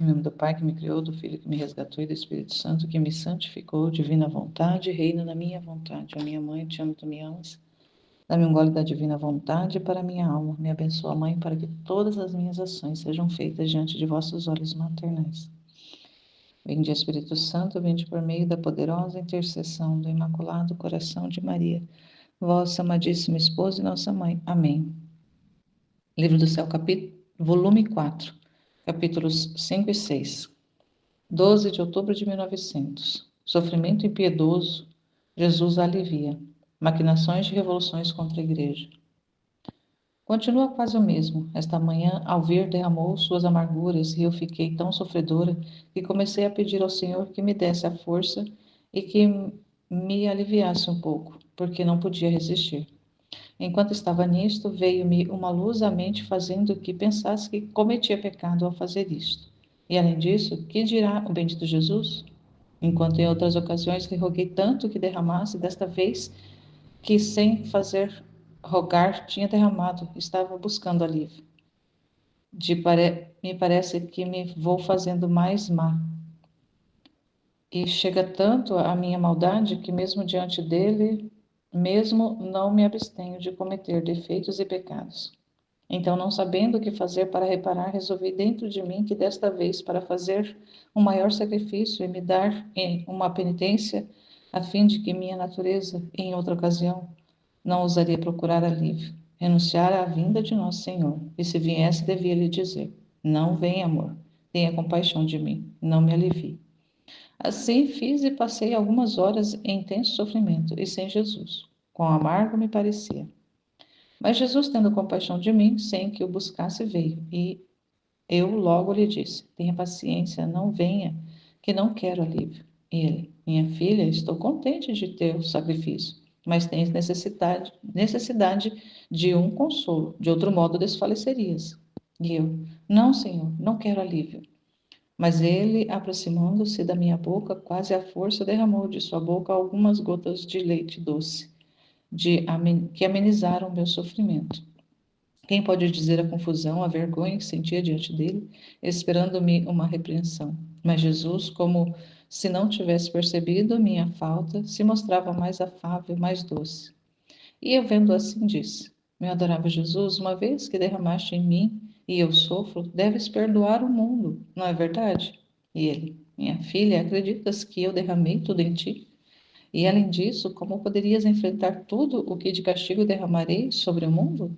Em nome do Pai que me criou, do Filho que me resgatou e do Espírito Santo que me santificou, divina vontade, reina na minha vontade. Ó minha mãe, te amo, tu me amas. Dá-me um gole da divina vontade para a minha alma. Me abençoa, Mãe, para que todas as minhas ações sejam feitas diante de vossos olhos maternais. Vinde, Espírito Santo, vinde por meio da poderosa intercessão do Imaculado Coração de Maria, vossa amadíssima esposa e nossa mãe. Amém. Livro do Céu, volume 4, capítulos 5 e 6. 12 de outubro de 1900. Sofrimento impiedoso, Jesus alivia. Maquinações de revoluções contra a Igreja. Continua quase o mesmo. Esta manhã, ao vir, derramou suas amarguras e eu fiquei tão sofredora que comecei a pedir ao Senhor que me desse a força e que me aliviasse um pouco, porque não podia resistir. Enquanto estava nisto, veio-me uma luz à mente fazendo que pensasse que cometia pecado ao fazer isto. E além disso, que dirá o bendito Jesus? Enquanto em outras ocasiões lhe roguei tanto que derramasse, desta vez que sem fazer rogar tinha derramado, estava buscando alívio. Me parece que me vou fazendo mais má. E chega tanto a minha maldade que mesmo diante dele, mesmo não me abstenho de cometer defeitos e pecados. Então, não sabendo o que fazer para reparar, resolvi dentro de mim que desta vez, para fazer um maior sacrifício e me dar uma penitência, a fim de que minha natureza, em outra ocasião, não ousaria procurar alívio, renunciar à vinda de nosso Senhor. E se viesse, devia lhe dizer: não vem, amor, tenha compaixão de mim, não me alivie. Assim fiz e passei algumas horas em intenso sofrimento e sem Jesus. Quão amargo me parecia. Mas Jesus, tendo compaixão de mim, sem que o buscasse, veio, e eu logo lhe disse: tenha paciência, não venha, que não quero alívio. E ele: minha filha, estou contente de ter o sacrifício, mas tens necessidade de um consolo, de outro modo desfalecerias. E eu: não, Senhor, não quero alívio. Mas ele, aproximando-se da minha boca, quase à força, derramou de sua boca algumas gotas de leite doce, que amenizaram meu sofrimento. Quem pode dizer a confusão, a vergonha que sentia diante dele, esperando-me uma repreensão? Mas Jesus, como se não tivesse percebido minha falta, se mostrava mais afável, mais doce. E eu, vendo assim, disse: meu adorável Jesus, uma vez que derramaste em mim e eu sofro, deves perdoar o mundo, não é verdade? E ele: minha filha, acreditas que eu derramei tudo em ti? E além disso, como poderias enfrentar tudo o que de castigo derramarei sobre o mundo?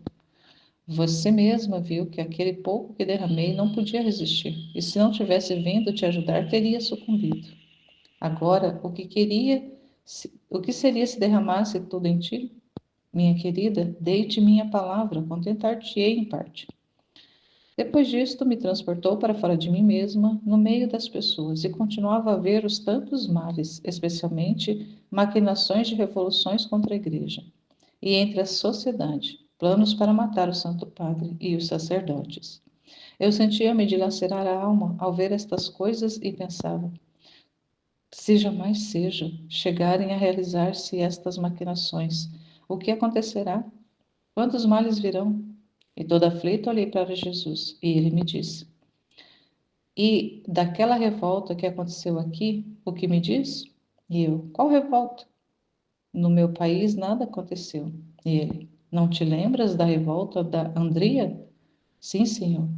Você mesma viu que aquele pouco que derramei não podia resistir, e se não tivesse vindo te ajudar, teria sucumbido. Agora, o que seria se derramasse tudo em ti? Minha querida, dei-te minha palavra, contentar-te-ei em parte. Depois disto, me transportou para fora de mim mesma, no meio das pessoas, e continuava a ver os tantos males, especialmente maquinações de revoluções contra a Igreja, e entre a sociedade, planos para matar o Santo Padre e os sacerdotes. Eu sentia-me dilacerar a alma ao ver estas coisas e pensava: se jamais chegarem a realizar-se estas maquinações, o que acontecerá? Quantos males virão? E toda aflita olhei para Jesus, e ele me disse: e daquela revolta que aconteceu aqui, o que me diz? E eu: qual revolta? No meu país nada aconteceu. E ele: não te lembras da revolta da Andria? Sim, senhor.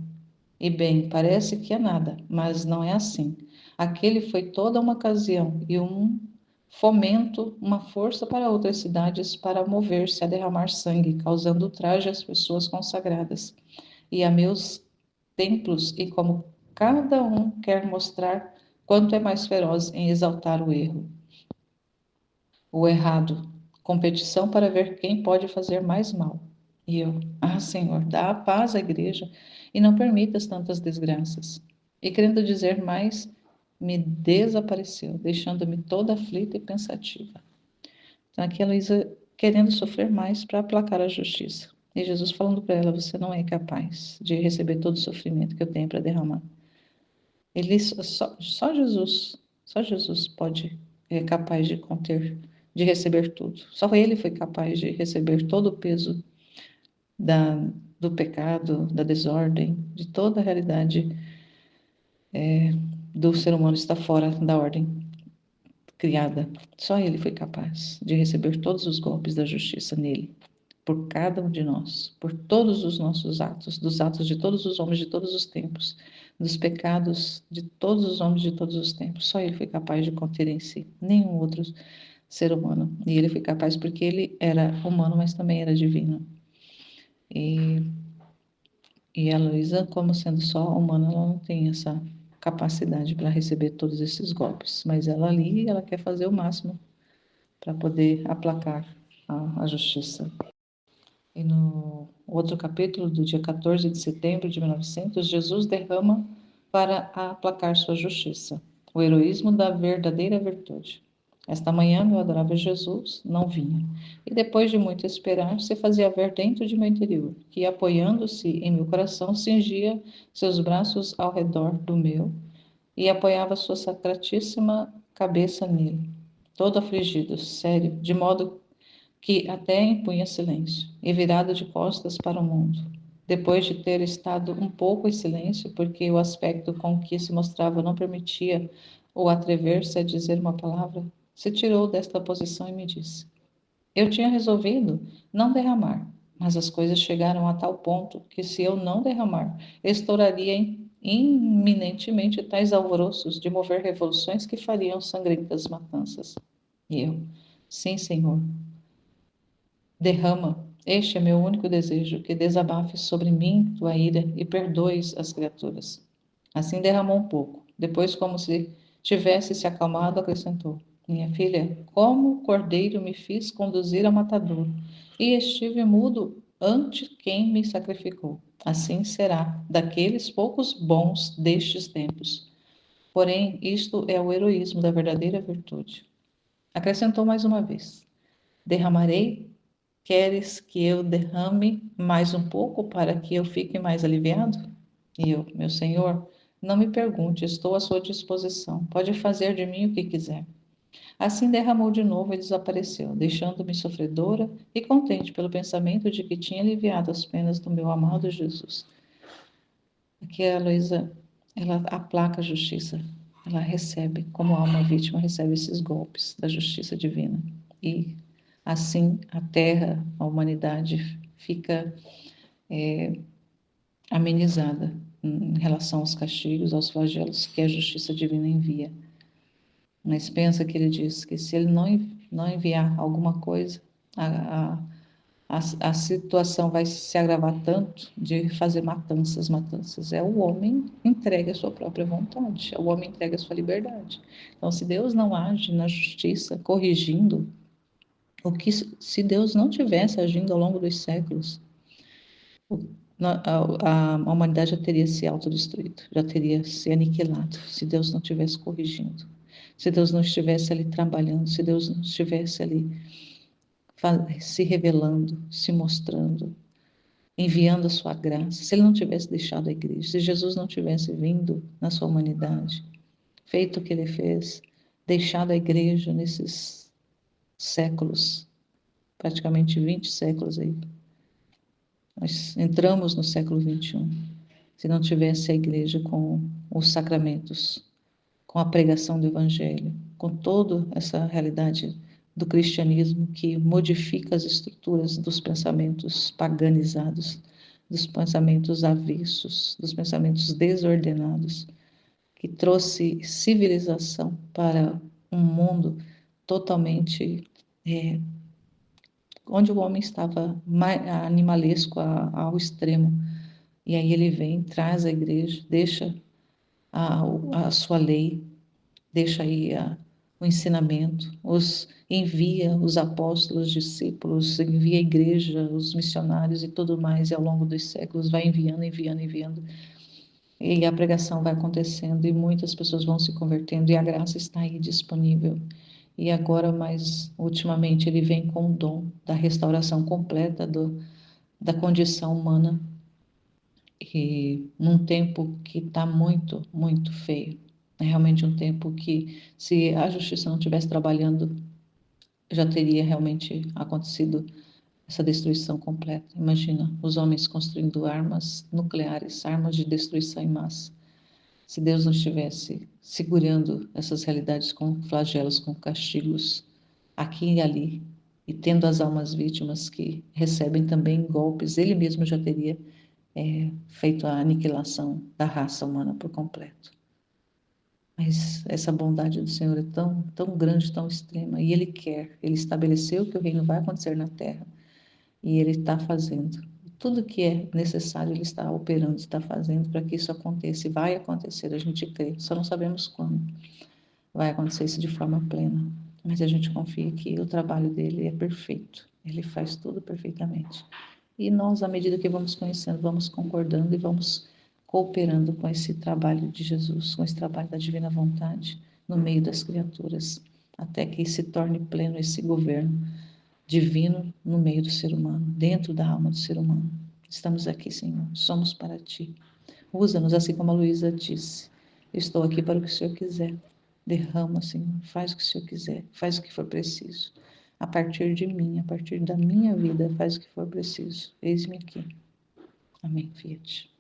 E bem, parece que é nada, mas não é assim. Aquele foi toda uma ocasião e um fomento, uma força para outras cidades para mover-se a derramar sangue, causando ultraje às pessoas consagradas e a meus templos, e como cada um quer mostrar quanto é mais feroz em exaltar o errado, competição para ver quem pode fazer mais mal. E eu: ah, Senhor, dá a paz à igreja e não permitas tantas desgraças. E querendo dizer mais, me desapareceu, deixando-me toda aflita e pensativa. Então, aqui a Luísa querendo sofrer mais para aplacar a justiça. E Jesus falando para ela: você não é capaz de receber todo o sofrimento que eu tenho para derramar. Só Jesus pode, é capaz de conter, de receber tudo. Só ele foi capaz de receber todo o peso da, do pecado, da desordem, de toda a realidade do ser humano está fora da ordem criada. Só ele foi capaz de receber todos os golpes da justiça nele, por cada um de nós, por todos os nossos atos, dos atos de todos os homens de todos os tempos, dos pecados de todos os homens de todos os tempos. Só ele foi capaz de conter em si, nenhum outro ser humano. E ele foi capaz porque ele era humano, mas também era divino. E, e a Luísa, como sendo só humana, ela não tem essa capacidade para receber todos esses golpes, mas ela ali, ela quer fazer o máximo para poder aplacar a justiça. E no outro capítulo, do dia 14 de setembro de 1900, Jesus derrama para aplacar sua justiça, o heroísmo da verdadeira virtude. Esta manhã, meu adorável Jesus não vinha, e depois de muito esperar, se fazia ver dentro de meu interior, que, apoiando-se em meu coração, cingia seus braços ao redor do meu e apoiava sua sacratíssima cabeça nele, todo afligido, sério, de modo que até impunha silêncio, e virado de costas para o mundo. Depois de ter estado um pouco em silêncio, porque o aspecto com que se mostrava não permitia ou atrever-se a dizer uma palavra, se tirou desta posição e me disse: Eu tinha resolvido não derramar, mas as coisas chegaram a tal ponto que, se eu não derramar, estouraria iminentemente tais alvoroços de mover revoluções que fariam sangrentas matanças. E eu: Sim, Senhor, derrama. Este é meu único desejo, que desabafes sobre mim tua ira e perdoes as criaturas. Assim derramou um pouco. Depois, como se tivesse se acalmado, acrescentou: Minha filha, como cordeiro me fiz conduzir ao matadouro, e estive mudo ante quem me sacrificou. Assim será daqueles poucos bons destes tempos. Porém, isto é o heroísmo da verdadeira virtude. Acrescentou mais uma vez: Derramarei. Queres que eu derrame mais um pouco para que eu fique mais aliviado? E eu: Meu senhor, não me pergunte, estou à sua disposição. Pode fazer de mim o que quiser. Assim derramou de novo e desapareceu, deixando-me sofredora e contente pelo pensamento de que tinha aliviado as penas do meu amado Jesus. Aqui a Luísa, ela aplaca a justiça. Ela recebe, como alma vítima, recebe esses golpes da justiça divina. E assim a terra, a humanidade fica amenizada em relação aos castigos, aos flagelos que a justiça divina envia. Mas pensa que ele diz que, se ele não enviar alguma coisa, a, a, a situação vai se agravar tanto de fazer matanças, matanças. É o homem entregue a sua própria vontade, é o homem entregue a sua liberdade. Então, se Deus não age na justiça, corrigindo, o que se Deus não tivesse agindo ao longo dos séculos, a humanidade já teria se autodestruído, já teria se aniquilado, se Deus não estivesse corrigindo, se Deus não estivesse ali trabalhando, se Deus não estivesse ali se revelando, se mostrando, enviando a sua graça, se ele não tivesse deixado a igreja, se Jesus não tivesse vindo na sua humanidade, feito o que ele fez, deixado a igreja nesses séculos, praticamente 20 séculos aí. Nós entramos no século 21. Se não tivesse a igreja com os sacramentos, com a pregação do evangelho, com toda essa realidade do cristianismo que modifica as estruturas dos pensamentos paganizados, dos pensamentos avessos, dos pensamentos desordenados, que trouxe civilização para um mundo totalmente onde o homem estava animalesco ao extremo. E aí ele vem, traz a igreja, deixa a sua lei, deixa aí o ensinamento, envia os apóstolos, os discípulos, envia a igreja, os missionários e tudo mais, e ao longo dos séculos vai enviando, enviando, enviando, e a pregação vai acontecendo, e muitas pessoas vão se convertendo, e a graça está aí disponível. E agora, mais ultimamente, ele vem com o dom da restauração completa da condição humana, e num tempo que está muito, muito feio. É realmente um tempo que, se a justiça não estivesse trabalhando, já teria realmente acontecido essa destruição completa. Imagina os homens construindo armas nucleares, armas de destruição em massa. Se Deus não estivesse segurando essas realidades com flagelos, com castigos, aqui e ali, e tendo as almas vítimas que recebem também golpes, Ele mesmo já teria feito a aniquilação da raça humana por completo. Mas essa bondade do Senhor é tão, tão grande, tão extrema, e Ele quer, Ele estabeleceu que o reino vai acontecer na terra, e Ele está fazendo. Tudo que é necessário, Ele está operando, está fazendo para que isso aconteça, e vai acontecer, a gente crê, só não sabemos quando vai acontecer isso de forma plena, mas a gente confia que o trabalho dele é perfeito, Ele faz tudo perfeitamente. E nós, à medida que vamos conhecendo, vamos concordando e vamos cooperando com esse trabalho de Jesus, com esse trabalho da divina vontade no meio das criaturas, até que se torne pleno esse governo divino no meio do ser humano, dentro da alma do ser humano. Estamos aqui, Senhor, somos para Ti. Usa-nos assim como a Luísa disse. Eu estou aqui para o que o Senhor quiser. Derrama, Senhor, faz o que o Senhor quiser, faz o que for preciso. A partir de mim, a partir da minha vida, faz o que for preciso. Eis-me aqui. Amém, Fiat.